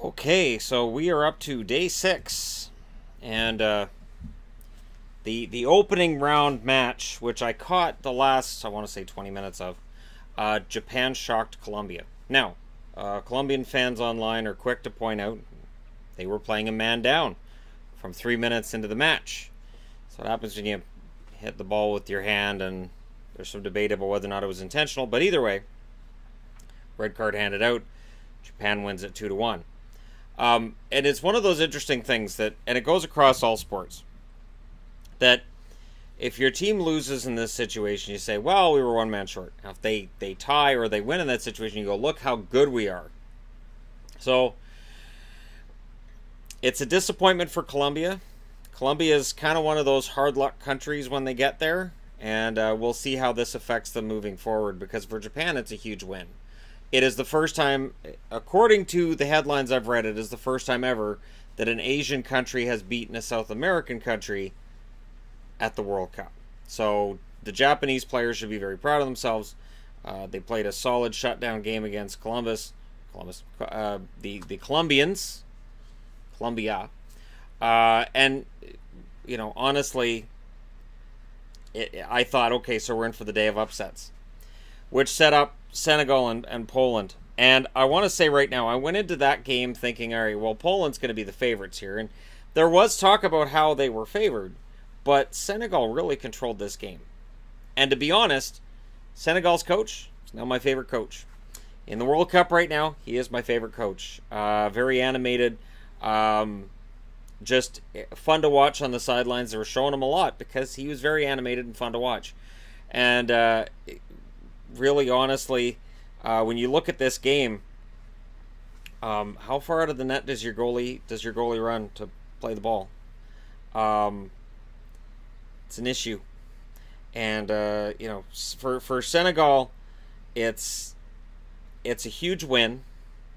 Okay, so we are up to day 6, and the opening round match, which I caught the last, I want to say 20 minutes of, Japan shocked Colombia. Now, Colombian fans online are quick to point out they were playing a man down from 3 minutes into the match. So what happens when you hit the ball with your hand, and there's some debate about whether or not it was intentional, but either way, red card handed out, Japan wins it 2-1. And it's one of those interesting things that, and it goes across all sports, that if your team loses in this situation, you say, well, we were one man short. Now, if they tie or they win in that situation, you go, look how good we are. So it's a disappointment for Colombia. Colombia is kind of one of those hard luck countries when they get there, and we'll see how this affects them moving forward, because for Japan, it's a huge win. It is the first time, according to the headlines I've read, it is the first time ever that an Asian country has beaten a South American country at the World Cup. So the Japanese players should be very proud of themselves. They played a solid shutdown game against the Colombians, Colombia. And, you know, honestly, I thought, okay, so we're in for the day of upsets, which set up Senegal and Poland. And I want to say right now, I went into that game thinking, all right, well, Poland's going to be the favorites here. And there was talk about how they were favored, but Senegal really controlled this game. And to be honest, Senegal's coach is now my favorite coach. In the World Cup right now, he is my favorite coach. Very animated. Just fun to watch on the sidelines. They were showing him a lot because he was very animated and fun to watch. And really, honestly, when you look at this game, how far out of the net does your goalie run to play the ball? It's an issue, and you know, for Senegal, it's a huge win.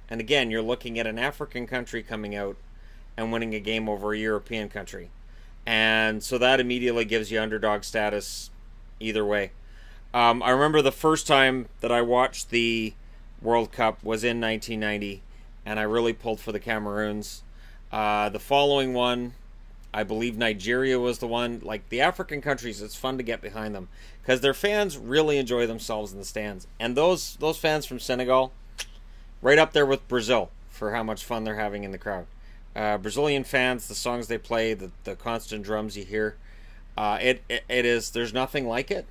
And again, you're looking at an African country coming out and winning a game over a European country, and so that immediately gives you underdog status either way. I remember the first time that I watched the World Cup was in 1990, and I really pulled for the Cameroons. The following one, I believe Nigeria was the one. Like, the African countries, it's fun to get behind them because their fans really enjoy themselves in the stands. And those fans from Senegal, right up there with Brazil for how much fun they're having in the crowd. Brazilian fans, the songs they play, the constant drums you hear, there's nothing like it.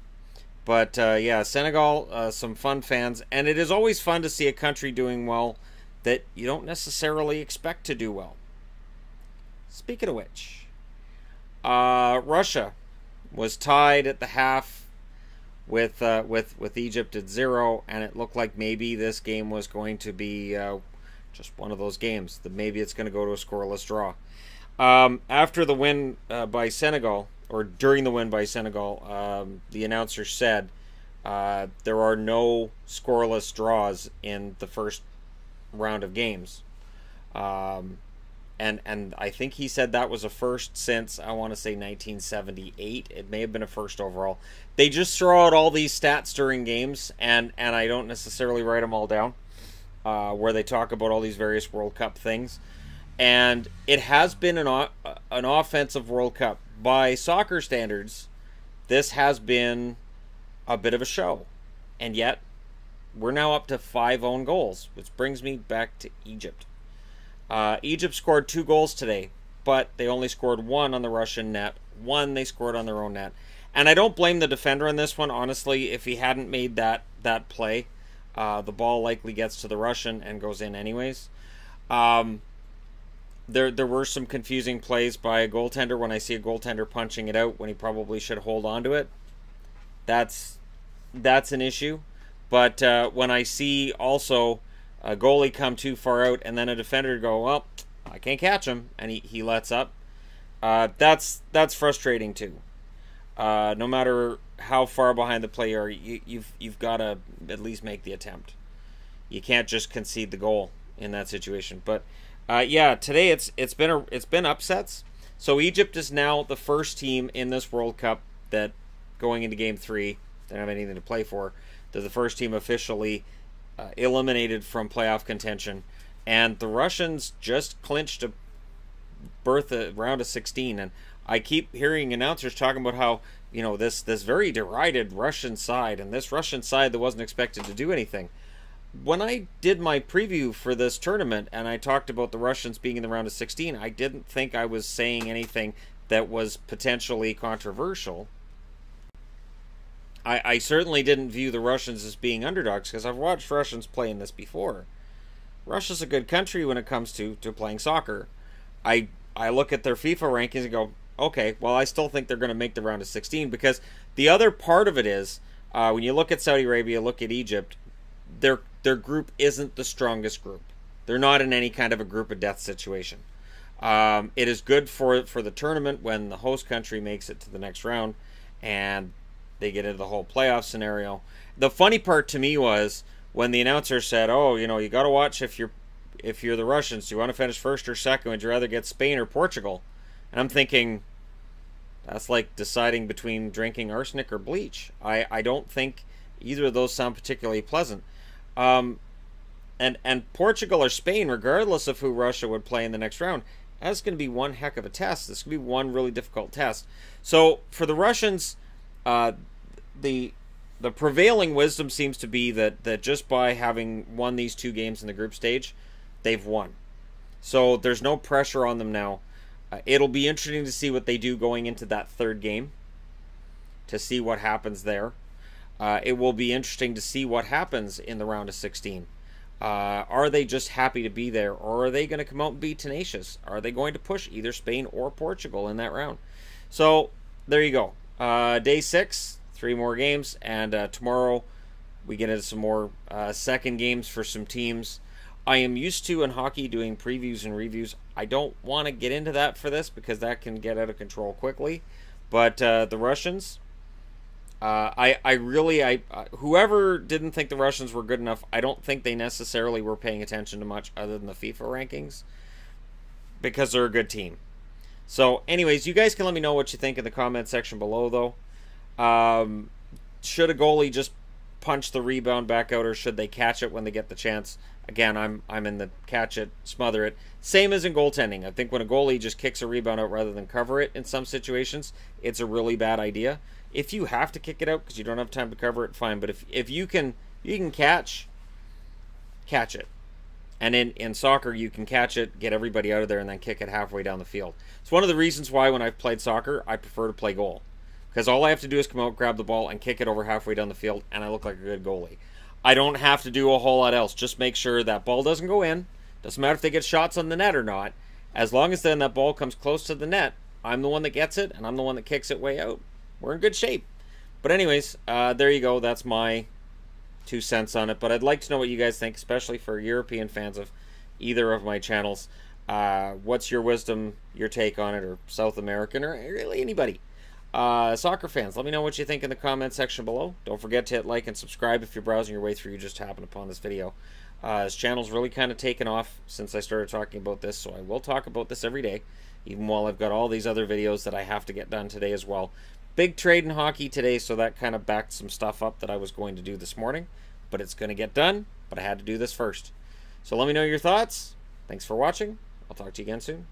But yeah, Senegal, some fun fans, and it is always fun to see a country doing well that you don't necessarily expect to do well. Speaking of which, Russia was tied at the half with Egypt at 0, and it looked like maybe this game was going to be just one of those games that maybe it's going to go to a scoreless draw. After the win by Senegal, or during the win by Senegal, the announcer said there are no scoreless draws in the first round of games. And I think he said that was a first since, I want to say, 1978. It may have been a first overall. They just throw out all these stats during games, and I don't necessarily write them all down, where they talk about all these various World Cup things. And it has been an offensive World Cup. By soccer standards, this has been a bit of a show. And yet, we're now up to 5 own goals, which brings me back to Egypt. Egypt scored 2 goals today, but they only scored 1 on the Russian net. 1 they scored on their own net. And I don't blame the defender on this one. Honestly, if he hadn't made that play, the ball likely gets to the Russian and goes in anyways. There were some confusing plays by a goaltender when I see a goaltender punching it out when he probably should hold on to it. That's an issue. But when I see also a goalie come too far out and then a defender go, well, I can't catch him, and he lets up, that's frustrating too. No matter how far behind the play you are, you've got to at least make the attempt. You can't just concede the goal in that situation. But yeah, today it's been upsets. So Egypt is now the first team in this World Cup that, going into Game 3, they don't have anything to play for. They're the first team officially eliminated from playoff contention, And the Russians just clinched a berth at round of 16. And I keep hearing announcers talking about how, you know, this very derided Russian side, and this Russian side that wasn't expected to do anything. When I did my preview for this tournament and I talked about the Russians being in the round of 16, I didn't think I was saying anything that was potentially controversial. I certainly didn't view the Russians as being underdogs, because I've watched Russians play in this before. Russia's a good country when it comes to playing soccer. I look at their FIFA rankings and go, okay, well, I still think they're going to make the round of 16, because the other part of it is, when you look at Saudi Arabia, look at Egypt, their group isn't the strongest group. They're not in any kind of a group of death situation. It is good for the tournament when the host country makes it to the next round and they get into the whole playoff scenario. The funny part to me was when the announcer said, oh, you know, you got to watch if you're the Russians. Do you want to finish first or second? Would you rather get Spain or Portugal? And I'm thinking, that's like deciding between drinking arsenic or bleach. I don't think either of those sound particularly pleasant. And Portugal or Spain, regardless of who Russia would play in the next round, that's going to be one heck of a test. This could be one really difficult test. So for the Russians, the prevailing wisdom seems to be that just by having won these 2 games in the group stage, they've won. So there's no pressure on them now. It'll be interesting to see what they do going into that 3rd game, to see what happens there. It will be interesting to see what happens in the round of 16. Are they just happy to be there, or are they going to come out and be tenacious? Are they going to push either Spain or Portugal in that round? So there you go. Day 6, 3 more games, and tomorrow we get into some more second games for some teams. I am used to in hockey doing previews and reviews. I don't want to get into that for this because that can get out of control quickly. But the Russians, whoever didn't think the Russians were good enough, I don't think they necessarily were paying attention to much other than the FIFA rankings, because they're a good team. So anyways, you guys can let me know what you think in the comment section below, though. Should a goalie just punch the rebound back out, or should they catch it when they get the chance? Again, I'm in the catch it, smother it. Same as in goaltending. I think when a goalie just kicks a rebound out rather than cover it in some situations, it's a really bad idea. If you have to kick it out because you don't have time to cover it, fine. But if you can catch it. And in soccer, you can catch it, get everybody out of there, and then kick it halfway down the field. It's one of the reasons why when I've played soccer, I prefer to play goal. Because all I have to do is come out, grab the ball, and kick it over halfway down the field, and I look like a good goalie. I don't have to do a whole lot else. Just make sure that ball doesn't go in. Doesn't matter if they get shots on the net or not. As long as then that ball comes close to the net, I'm the one that gets it, and I'm the one that kicks it way out. We're in good shape. But anyways, there you go. That's my 2 cents on it. But I'd like to know what you guys think, especially for European fans of either of my channels. What's your wisdom, your take on it, or South American, or really anybody? Soccer fans, let me know what you think in the comment section below. Don't forget to hit like and subscribe if you're browsing your way through, you just happened upon this video. This channel's really kind of taken off since I started talking about this, so I will talk about this every day, even while I've got all these other videos that I have to get done today as well. Big trade in hockey today, so that kind of backed some stuff up that I was going to do this morning, but it's going to get done, but I had to do this first. So let me know your thoughts. Thanks for watching. I'll talk to you again soon.